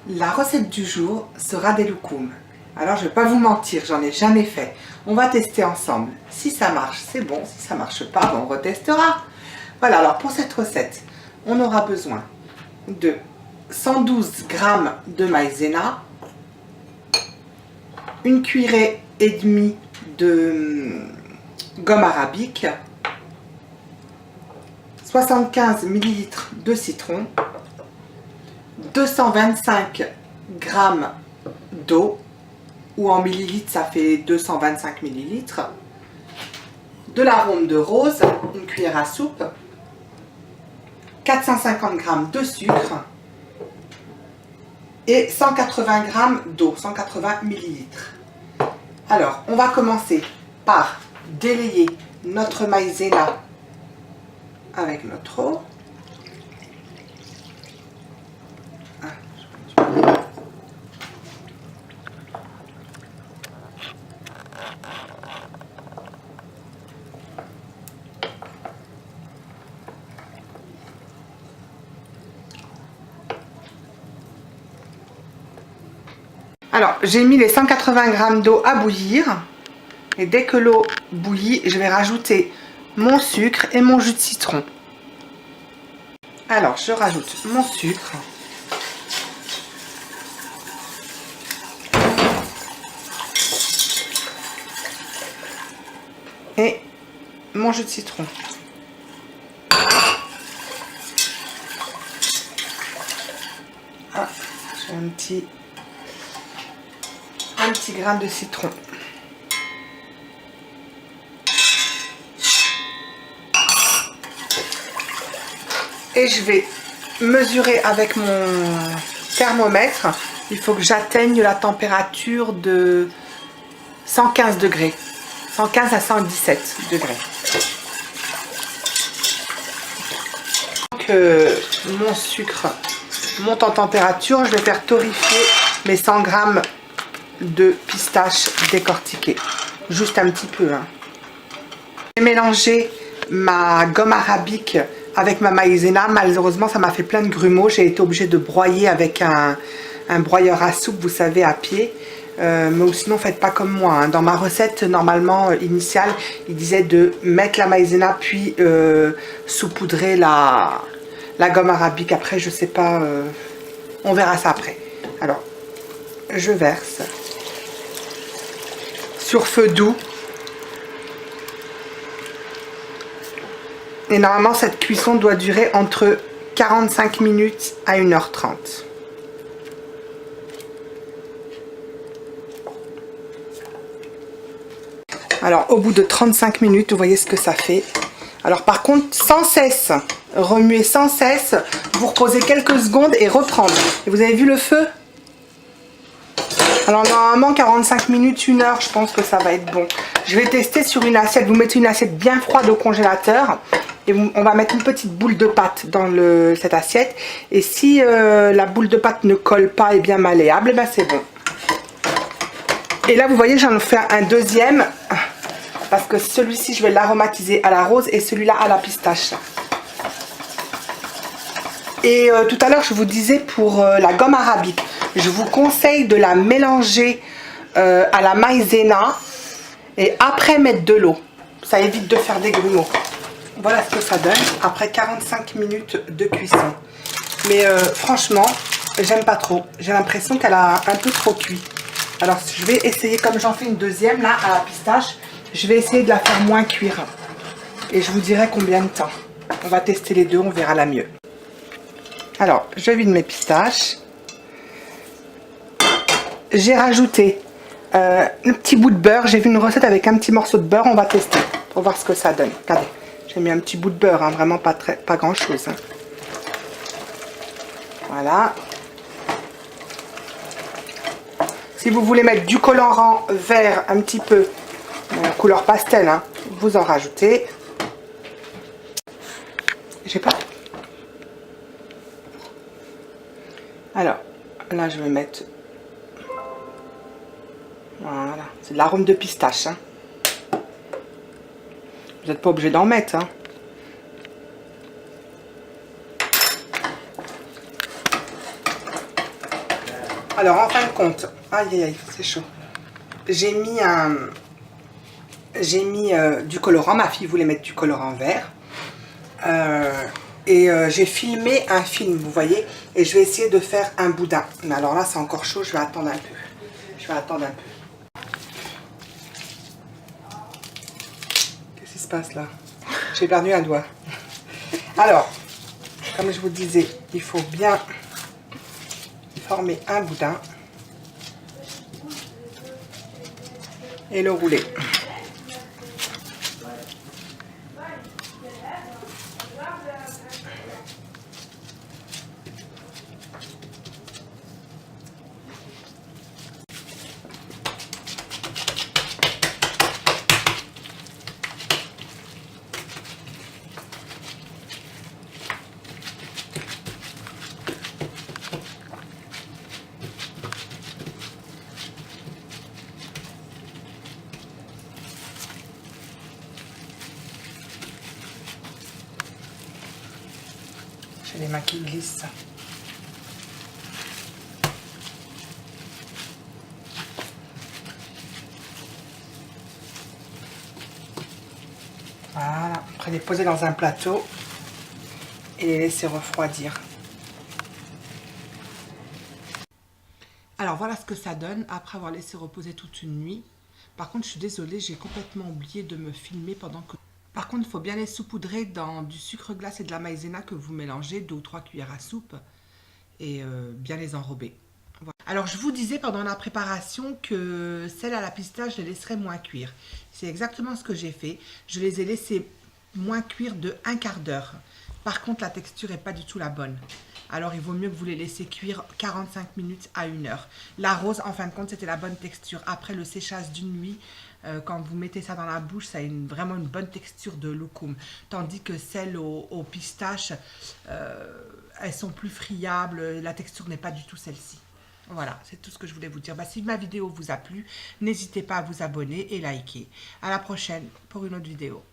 La recette du jour sera des loukoums. Alors je ne vais pas vous mentir, j'en ai jamais fait. On va tester ensemble. Si ça marche, c'est bon. Si ça ne marche pas, on retestera. Voilà, alors pour cette recette, on aura besoin de 112 g de maïzena, une cuillerée et demie de gomme arabique, 75 ml de citron, 225 g d'eau, ou en millilitres ça fait 225 ml, de l'arôme de rose, une cuillère à soupe, 450 g de sucre et 180 g d'eau, 180 ml. Alors, on va commencer par délayer notre maïzena avec notre eau. Alors, j'ai mis les 180 g d'eau à bouillir. Et dès que l'eau bouillit, je vais rajouter mon sucre et mon jus de citron. Alors, je rajoute mon sucre. Et mon jus de citron. Ah, j'ai un petit grain de citron. Et je vais mesurer avec mon thermomètre. Il faut que j'atteigne la température de 115 degrés. 115 à 117 degrés. Que mon sucre monte en température, je vais faire torréfier mes 100 g de pistaches décortiquées. Juste un petit peu. J'ai mélangé ma gomme arabique avec ma maïzena. Malheureusement, ça m'a fait plein de grumeaux. J'ai été obligée de broyer avec un broyeur à soupe, vous savez, à pied. Mais sinon, faites pas comme moi. Dans ma recette, normalement, initiale, il disait de mettre la maïzena puis saupoudrer la gomme arabique. Après, je sais pas. On verra ça après. Alors, je verse sur feu doux. Et normalement, cette cuisson doit durer entre 45 minutes à 1h30. Alors, au bout de 35 minutes, vous voyez ce que ça fait. Alors, par contre, sans cesse, remuer sans cesse, vous reposez quelques secondes et reprendre. Et vous avez vu le feu? Alors, normalement, 45 minutes, 1h, je pense que ça va être bon. Je vais tester sur une assiette. Vous mettez une assiette bien froide au congélateur. Et on va mettre une petite boule de pâte dans cette assiette. Et si la boule de pâte ne colle pas et bien malléable, ben c'est bon. Et là, vous voyez, j'en fais un deuxième. Parce que celui-ci, je vais l'aromatiser à la rose et celui-là à la pistache. Et tout à l'heure, je vous disais pour la gomme arabique, je vous conseille de la mélanger à la maïzena et après mettre de l'eau. Ça évite de faire des grumeaux. Voilà ce que ça donne après 45 minutes de cuisson. Mais franchement, j'aime pas trop. J'ai l'impression qu'elle a un peu trop cuit. Alors je vais essayer, comme j'en fais une deuxième là à la pistache, je vais essayer de la faire moins cuire. Et je vous dirai combien de temps. On va tester les deux, on verra la mieux. Alors, je vide mes pistaches. J'ai rajouté un petit bout de beurre. J'ai vu une recette avec un petit morceau de beurre. On va tester pour voir ce que ça donne. Regardez, j'ai mis un petit bout de beurre, hein, vraiment pas grand chose. Hein. Voilà. Si vous voulez mettre du colorant vert un petit peu, couleur pastel, hein, vous en rajoutez. J'ai pas. Alors, là je vais mettre. Voilà, c'est de l'arôme de pistache. Hein. Vous n'êtes pas obligé d'en mettre. Hein. Alors, en fin de compte, aïe aïe aïe, c'est chaud. J'ai mis du colorant. Ma fille voulait mettre du colorant vert. J'ai filmé un film, vous voyez. Et je vais essayer de faire un boudin. Mais alors là, c'est encore chaud. Je vais attendre un peu. Qu'est-ce qui se passe là? J'ai perdu un doigt. Alors, comme je vous disais, il faut bien former un boudin et le rouler. J'ai les mains qui glissent. Voilà, après les poser dans un plateau et les laisser refroidir. Alors voilà ce que ça donne après avoir laissé reposer toute une nuit. Par contre, je suis désolée, j'ai complètement oublié de me filmer pendant que... Par contre, il faut bien les saupoudrer dans du sucre glace et de la maïzena que vous mélangez, 2 ou 3 cuillères à soupe, et bien les enrober. Voilà. Alors, je vous disais pendant la préparation que celles à la pistache, je les laisserai moins cuire. C'est exactement ce que j'ai fait. Je les ai laissées moins cuire de 1/4 d'heure. Par contre, la texture n'est pas du tout la bonne. Alors, il vaut mieux que vous les laissez cuire 45 minutes à 1 heure. La rose, en fin de compte, c'était la bonne texture. Après le séchage d'une nuit, quand vous mettez ça dans la bouche, ça a vraiment une bonne texture de loukoum. Tandis que celles aux pistaches, elles sont plus friables. La texture n'est pas du tout celle-ci. Voilà, c'est tout ce que je voulais vous dire. Si ma vidéo vous a plu, n'hésitez pas à vous abonner et liker. À la prochaine pour une autre vidéo.